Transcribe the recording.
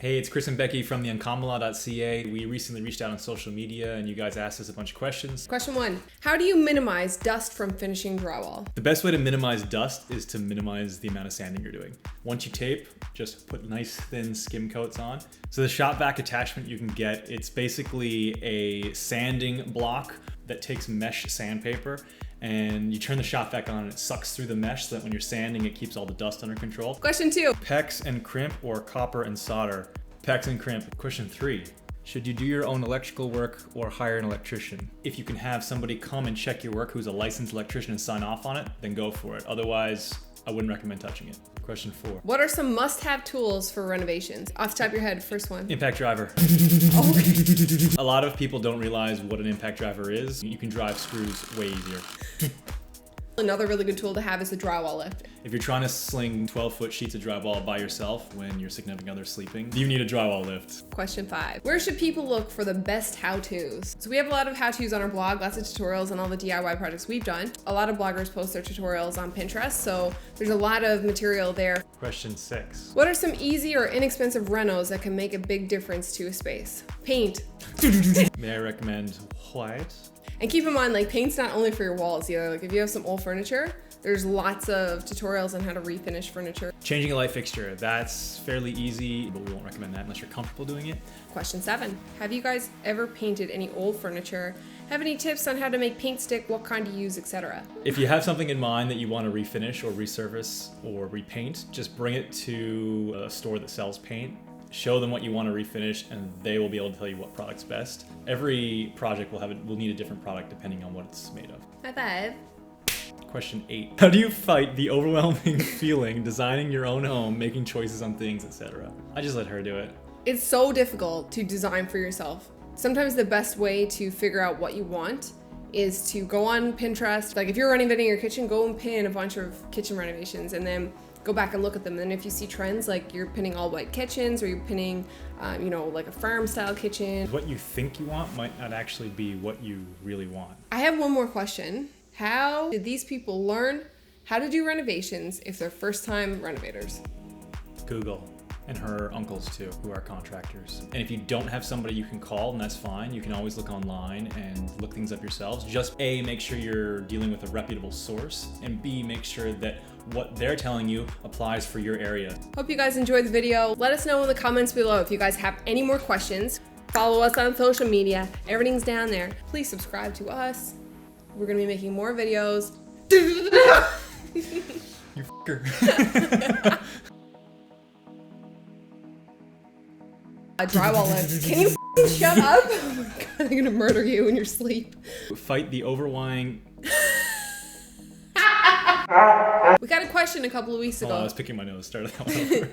Hey, it's Chris and Becky from the Uncommon.ca. We recently reached out on social media and you guys asked us a bunch of questions. Question 1. How do you minimize dust from finishing drywall? The best way to minimize dust is to minimize the amount of sanding you're doing. Once you tape, just put nice thin skim coats on. So the shop vac attachment you can get, it's basically a sanding block that takes mesh sandpaper, and you turn the shop vac on and it sucks through the mesh so that when you're sanding, it keeps all the dust under control. Question 2. PEX and crimp or copper and solder? PEX and crimp. Question 3. Should you do your own electrical work or hire an electrician? If you can have somebody come and check your work who's a licensed electrician and sign off on it, then go for it. Otherwise, I wouldn't recommend touching it. Question 4. What are some must-have tools for renovations? Off the top of your head, first one. Impact driver. Okay. A lot of people don't realize what an impact driver is. You can drive screws way easier. Another really good tool to have is a drywall lift. If you're trying to sling 12-foot sheets of drywall by yourself when your significant other's sleeping, you need a drywall lift. Question 5. Where should people look for the best how-tos? So we have a lot of how-tos on our blog, lots of tutorials on all the DIY projects we've done. A lot of bloggers post their tutorials on Pinterest, so there's a lot of material there. Question 6. What are some easy or inexpensive renos that can make a big difference to a space? Paint. May I recommend white? And keep in mind, like, paint's not only for your walls either. Like, if you have some old furniture, there's lots of tutorials on how to refinish furniture. Changing a light fixture, that's fairly easy, but we won't recommend that unless you're comfortable doing it. Question 7. Have you guys ever painted any old furniture? Have any tips on how to make paint stick, what kind to use, etc.? If you have something in mind that you want to refinish or resurface or repaint, just bring it to a store that sells paint. Show them what you want to refinish and they will be able to tell you what product's best. Every project will need a different product depending on what it's made of. High five. Question 8. How do you fight the overwhelming feeling designing your own home, making choices on things, etc.? I just let her do it. It's so difficult to design for yourself. Sometimes the best way to figure out what you want is to go on Pinterest. Like, if you're renovating your kitchen, go and pin a bunch of kitchen renovations and then go back and look at them. And if you see trends, like you're pinning all white kitchens or you're pinning, like a farm style kitchen. What you think you want might not actually be what you really want. I have one more question. How did these people learn how to do renovations if they're first time renovators? Google. And her uncles too, who are contractors. And if you don't have somebody you can call, then that's fine. You can always look online and look things up yourselves. Just A, make sure you're dealing with a reputable source, and B, make sure that what they're telling you applies for your area. Hope you guys enjoyed the video. Let us know in the comments below if you guys have any more questions. Follow us on social media. Everything's down there. Please subscribe to us. We're gonna be making more videos. You f***er. A drywall lift. Can you f***ing shut up? Oh my god, I'm gonna murder you in your sleep. Fight the overwhelming... We got a question a couple of weeks ago. Oh, I was picking my nose. Start that one over.